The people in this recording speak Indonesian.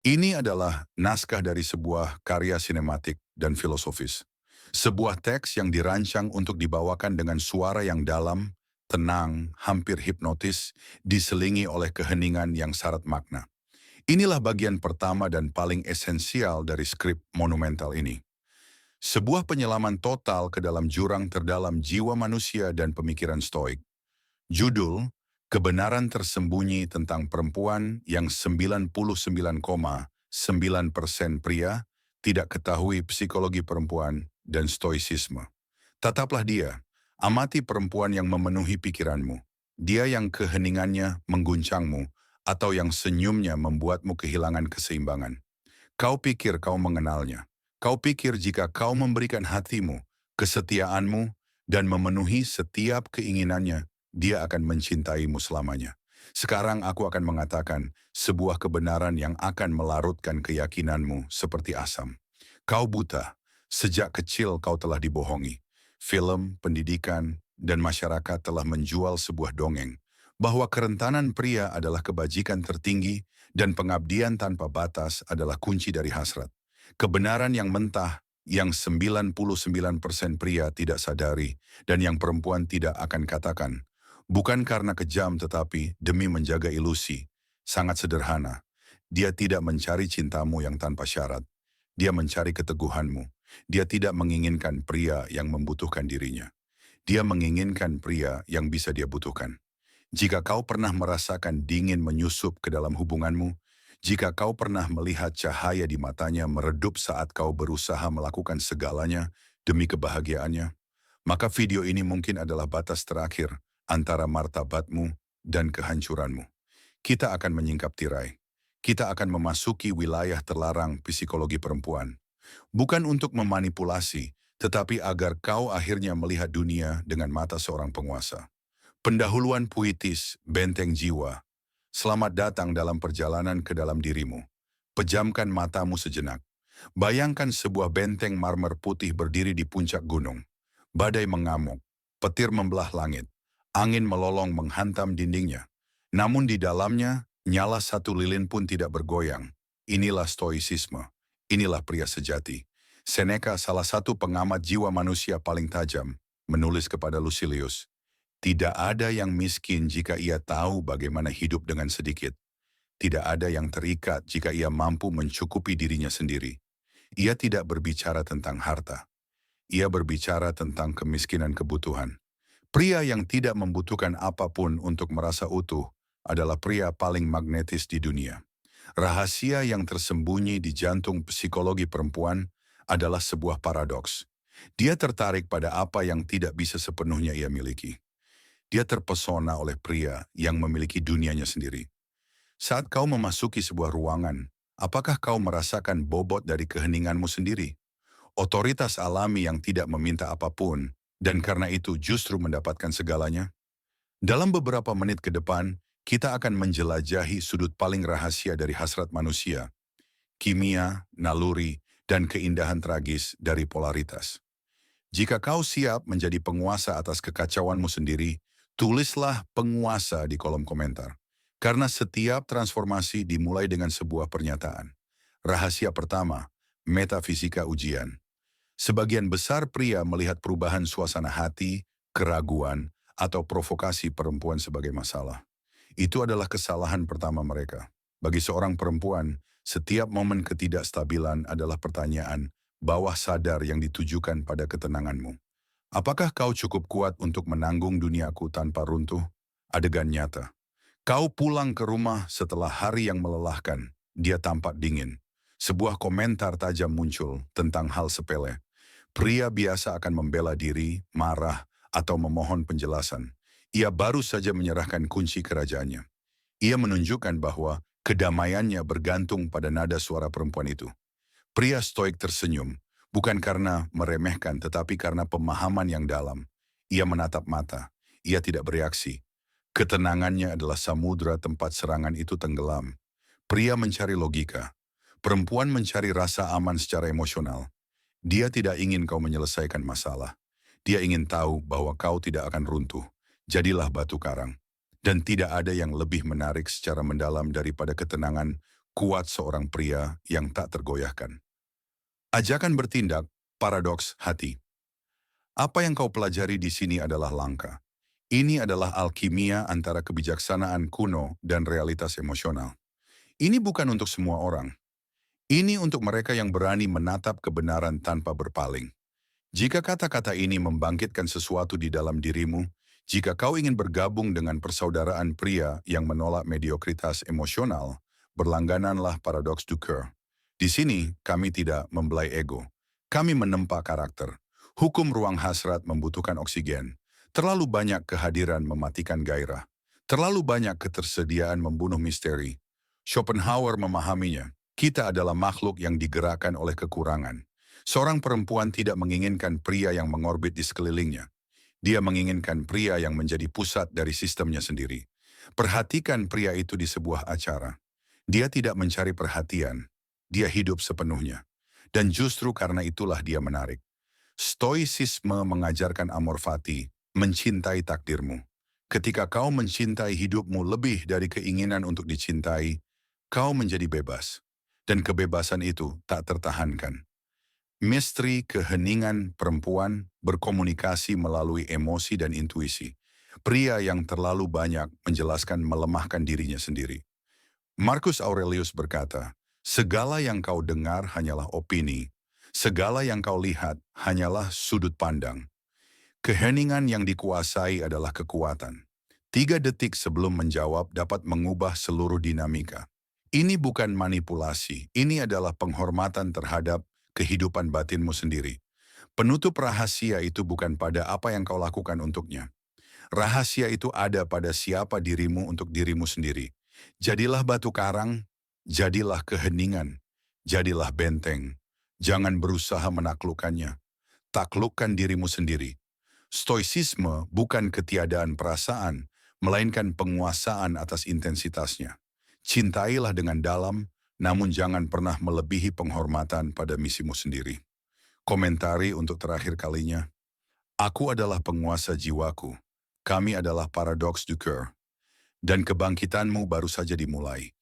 Ini adalah naskah dari sebuah karya sinematik dan filosofis. Sebuah teks yang dirancang untuk dibawakan dengan suara yang dalam, tenang, hampir hipnotis, diselingi oleh keheningan yang syarat makna. Inilah bagian pertama dan paling esensial dari skrip monumental ini. Sebuah penyelaman total ke dalam jurang terdalam jiwa manusia dan pemikiran stoik. Judul, Kebenaran Tersembunyi tentang Perempuan yang 99,9% pria tidak ketahui psikologi perempuan dan stoisisme. Tataplah dia, amati perempuan yang memenuhi pikiranmu. Dia yang keheningannya mengguncangmu atau yang senyumnya membuatmu kehilangan keseimbangan. Kau pikir kau mengenalnya. Kau pikir jika kau memberikan hatimu, kesetiaanmu, dan memenuhi setiap keinginannya, dia akan mencintaimu selamanya. Sekarang aku akan mengatakan sebuah kebenaran yang akan melarutkan keyakinanmu seperti asam. Kau buta. Sejak kecil kau telah dibohongi. Film, pendidikan, dan masyarakat telah menjual sebuah dongeng bahwa kerentanan pria adalah kebajikan tertinggi dan pengabdian tanpa batas adalah kunci dari hasrat. Kebenaran yang mentah, yang 99% pria tidak sadari, dan yang perempuan tidak akan katakan. Bukan karena kejam tetapi demi menjaga ilusi. Sangat sederhana. Dia tidak mencari cintamu yang tanpa syarat. Dia mencari keteguhanmu. Dia tidak menginginkan pria yang membutuhkan dirinya. Dia menginginkan pria yang bisa dia butuhkan. Jika kau pernah merasakan dingin menyusup ke dalam hubunganmu, jika kau pernah melihat cahaya di matanya meredup saat kau berusaha melakukan segalanya demi kebahagiaannya, maka video ini mungkin adalah batas terakhir antara martabatmu dan kehancuranmu. Kita akan menyingkap tirai. Kita akan memasuki wilayah terlarang psikologi perempuan. Bukan untuk memanipulasi, tetapi agar kau akhirnya melihat dunia dengan mata seorang penguasa. Pendahuluan puitis, benteng jiwa. Selamat datang dalam perjalanan ke dalam dirimu. Pejamkan matamu sejenak. Bayangkan sebuah benteng marmer putih berdiri di puncak gunung. Badai mengamuk, petir membelah langit. Angin melolong menghantam dindingnya. Namun di dalamnya, nyala satu lilin pun tidak bergoyang. Inilah stoisisme. Inilah pria sejati. Seneca, salah satu pengamat jiwa manusia paling tajam, menulis kepada Lucilius, tidak ada yang miskin jika ia tahu bagaimana hidup dengan sedikit. Tidak ada yang terikat jika ia mampu mencukupi dirinya sendiri. Ia tidak berbicara tentang harta. Ia berbicara tentang kemiskinan kebutuhan. Pria yang tidak membutuhkan apapun untuk merasa utuh adalah pria paling magnetis di dunia. Rahasia yang tersembunyi di jantung psikologi perempuan adalah sebuah paradoks. Dia tertarik pada apa yang tidak bisa sepenuhnya ia miliki. Dia terpesona oleh pria yang memiliki dunianya sendiri. Saat kau memasuki sebuah ruangan, apakah kau merasakan bobot dari keheninganmu sendiri? Otoritas alami yang tidak meminta apapun, dan karena itu justru mendapatkan segalanya? Dalam beberapa menit ke depan, kita akan menjelajahi sudut paling rahasia dari hasrat manusia, kimia, naluri, dan keindahan tragis dari polaritas. Jika kau siap menjadi penguasa atas kekacauanmu sendiri, tulislah penguasa di kolom komentar. Karena setiap transformasi dimulai dengan sebuah pernyataan. Rahasia pertama, metafisika ujian. Sebagian besar pria melihat perubahan suasana hati, keraguan, atau provokasi perempuan sebagai masalah. Itu adalah kesalahan pertama mereka. Bagi seorang perempuan, setiap momen ketidakstabilan adalah pertanyaan bawah sadar yang ditujukan pada ketenanganmu. Apakah kau cukup kuat untuk menanggung duniaku tanpa runtuh? Adegan nyata. Kau pulang ke rumah setelah hari yang melelahkan. Dia tampak dingin. Sebuah komentar tajam muncul tentang hal sepele. Pria biasa akan membela diri, marah, atau memohon penjelasan. Ia baru saja menyerahkan kunci kerajaannya. Ia menunjukkan bahwa kedamaiannya bergantung pada nada suara perempuan itu. Pria stoik tersenyum, bukan karena meremehkan tetapi karena pemahaman yang dalam. Ia menatap mata, ia tidak bereaksi. Ketenangannya adalah samudra tempat serangan itu tenggelam. Pria mencari logika, perempuan mencari rasa aman secara emosional. Dia tidak ingin kau menyelesaikan masalah. Dia ingin tahu bahwa kau tidak akan runtuh. Jadilah batu karang. Dan tidak ada yang lebih menarik secara mendalam daripada ketenangan kuat seorang pria yang tak tergoyahkan. Ajakan bertindak, paradoks hati. Apa yang kau pelajari di sini adalah langka. Ini adalah alkimia antara kebijaksanaan kuno dan realitas emosional. Ini bukan untuk semua orang. Ini untuk mereka yang berani menatap kebenaran tanpa berpaling. Jika kata-kata ini membangkitkan sesuatu di dalam dirimu, jika kau ingin bergabung dengan persaudaraan pria yang menolak mediokritas emosional, berlanggananlah paradoks Duker. Di sini, kami tidak membelai ego. Kami menempa karakter. Hukum ruang hasrat membutuhkan oksigen. Terlalu banyak kehadiran mematikan gairah. Terlalu banyak ketersediaan membunuh misteri. Schopenhauer memahaminya. Kita adalah makhluk yang digerakkan oleh kekurangan. Seorang perempuan tidak menginginkan pria yang mengorbit di sekelilingnya. Dia menginginkan pria yang menjadi pusat dari sistemnya sendiri. Perhatikan pria itu di sebuah acara. Dia tidak mencari perhatian. Dia hidup sepenuhnya. Dan justru karena itulah dia menarik. Stoicisme mengajarkan amor fati, mencintai takdirmu. Ketika kau mencintai hidupmu lebih dari keinginan untuk dicintai, kau menjadi bebas. Dan kebebasan itu tak tertahankan. Misteri keheningan perempuan berkomunikasi melalui emosi dan intuisi. Pria yang terlalu banyak menjelaskan melemahkan dirinya sendiri. Marcus Aurelius berkata, segala yang kau dengar hanyalah opini, segala yang kau lihat hanyalah sudut pandang. Keheningan yang dikuasai adalah kekuatan. 3 detik sebelum menjawab dapat mengubah seluruh dinamika. Ini bukan manipulasi, ini adalah penghormatan terhadap kehidupan batinmu sendiri. Penutup rahasia itu bukan pada apa yang kau lakukan untuknya. Rahasia itu ada pada siapa dirimu untuk dirimu sendiri. Jadilah batu karang, jadilah keheningan, jadilah benteng. Jangan berusaha menaklukkannya. Taklukkan dirimu sendiri. Stoicisme bukan ketiadaan perasaan, melainkan penguasaan atas intensitasnya. Cintailah dengan dalam, namun jangan pernah melebihi penghormatan pada misimu sendiri. Komentari untuk terakhir kalinya. Aku adalah penguasa jiwaku. Kami adalah paradoks Duker. Dan kebangkitanmu baru saja dimulai.